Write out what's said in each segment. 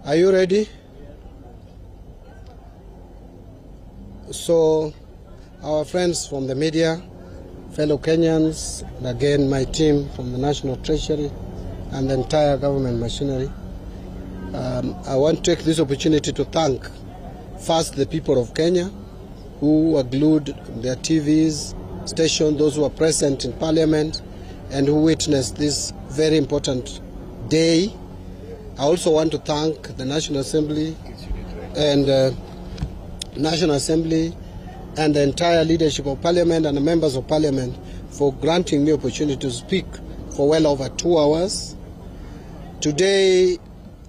Are you ready? So, our friends from the media, fellow Kenyans, and again my team from the National Treasury and the entire government machinery, I want to take this opportunity to thank first the people of Kenya who are glued to their TVs, station, those who are present in Parliament and who witnessed this very important day. I also want to thank the National Assembly and the entire leadership of Parliament and the members of Parliament for granting me opportunity to speak for well over 2 hours. Today,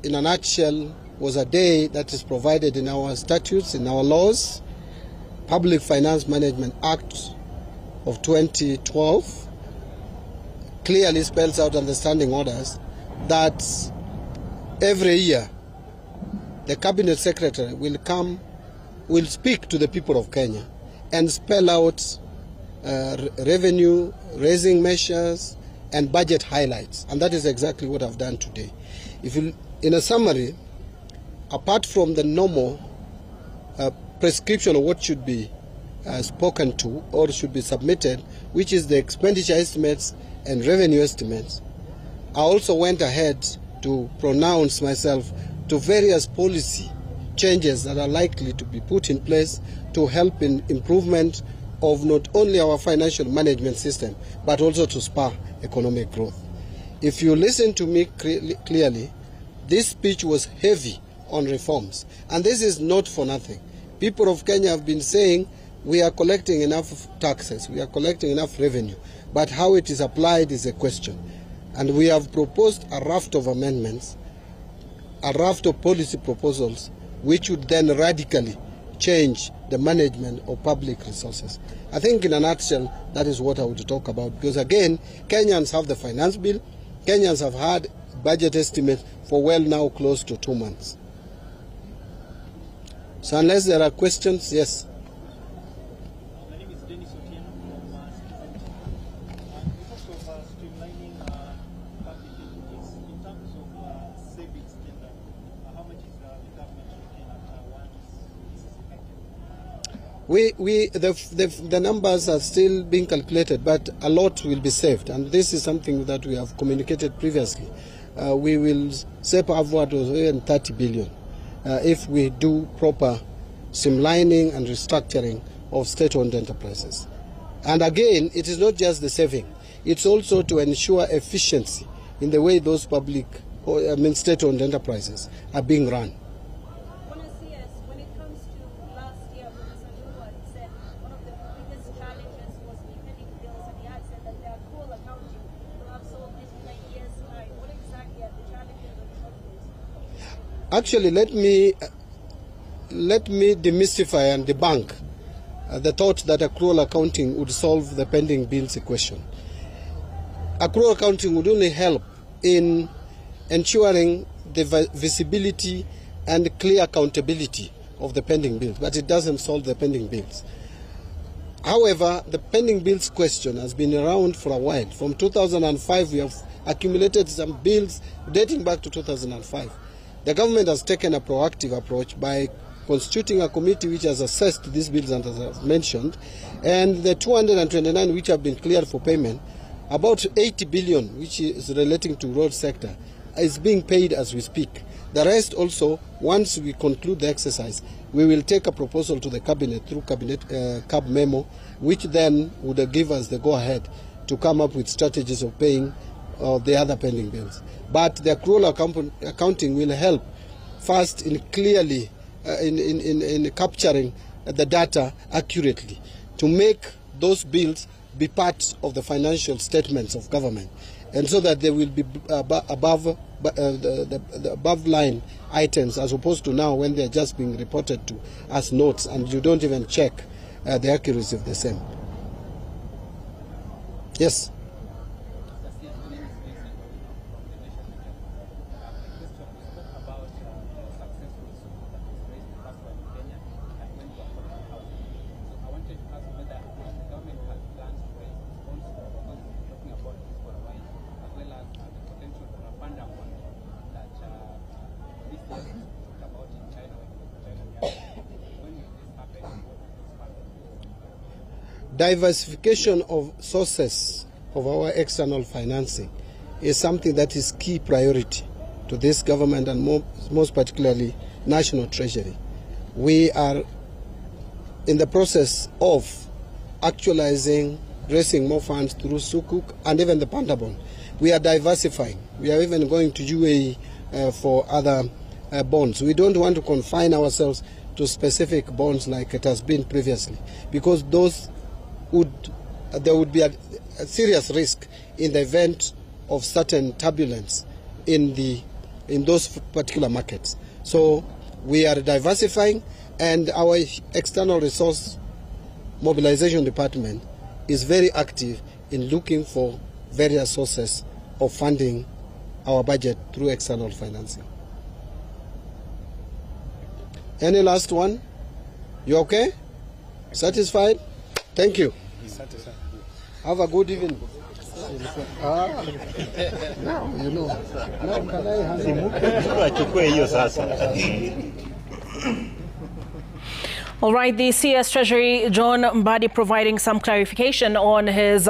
in a nutshell, was a day that is provided in our statutes, in our laws. Public Finance Management Act of 2012 clearly spells out understanding orders that every year the Cabinet Secretary will speak to the people of Kenya and spell out revenue raising measures and budget highlights, and that is exactly what I've done today. In a summary, apart from the normal prescription of what should be spoken to or should be submitted, which is the expenditure estimates and revenue estimates, I also went ahead to pronounce myself to various policy changes that are likely to be put in place to help in improvement of not only our financial management system, but also to spur economic growth. If you listen to me clearly, this speech was heavy on reforms, and this is not for nothing. People of Kenya have been saying we are collecting enough taxes, we are collecting enough revenue, but how it is applied is a question. And we have proposed a raft of amendments, a raft of policy proposals, which would then radically change the management of public resources. I think in a nutshell, that is what I would talk about. Because again, Kenyans have the finance bill, Kenyans have had budget estimates for well now close to 2 months. So unless there are questions, yes. My name is Dennis Otieno from because of streamlining public entities in terms of savings agenda, how much is the government looking at once this is effective? The numbers are still being calculated, but a lot will be saved, and this is something that we have communicated previously. We will save upward of even 30 billion if we do proper streamlining and restructuring of state-owned enterprises. And again, it is not just the saving; it's also to ensure efficiency in the way those state-owned enterprises are being run. When it comes to last year, Professor Lua said one of the biggest challenges was the pending bills, and he had said that the accrual accounting will have solved it in a year's time. What exactly are the challenges of the shortfalls? Actually, let me demystify and debunk the thought that accrual accounting would solve the pending bills equation. Accrual accounting would only help in ensuring the visibility and clear accountability of the pending bills, but it doesn't solve the pending bills. However, the pending bills question has been around for a while. From 2005, we have accumulated some bills dating back to 2005. The government has taken a proactive approach by constituting a committee which has assessed these bills, and as I've mentioned, and the 229 which have been cleared for payment, about 80 billion, which is relating to road sector, is being paid as we speak. The rest also, once we conclude the exercise, we will take a proposal to the cabinet through cab memo, which then would give us the go-ahead to come up with strategies of paying the other pending bills. But the accrual accounting will help first in clearly in capturing the data accurately to make those bills be part of the financial statements of government, and so that they will be above the above line items, as opposed to now when they are just being reported to as notes and you don't even check the accuracy of the same. Yes. well as the potential for a fund that this Diversification of sources of our external financing is something that is key priority to this government and most particularly National Treasury. We are in the process of actualizing, raising more funds through Sukuk and even the Panda bond. We are diversifying. We are even going to UAE for other bonds. We don't want to confine ourselves to specific bonds like it has been previously, because there would be a serious risk in the event of certain turbulence in those particular markets. So we are diversifying, and our external resource mobilization department is very active in looking for various sources of funding our budget through external financing. Any last one? You okay? Satisfied? Thank you. Have a good evening. Now, you know. Now can I handle? All right, the CS Treasury, John Mbadi, providing some clarification on his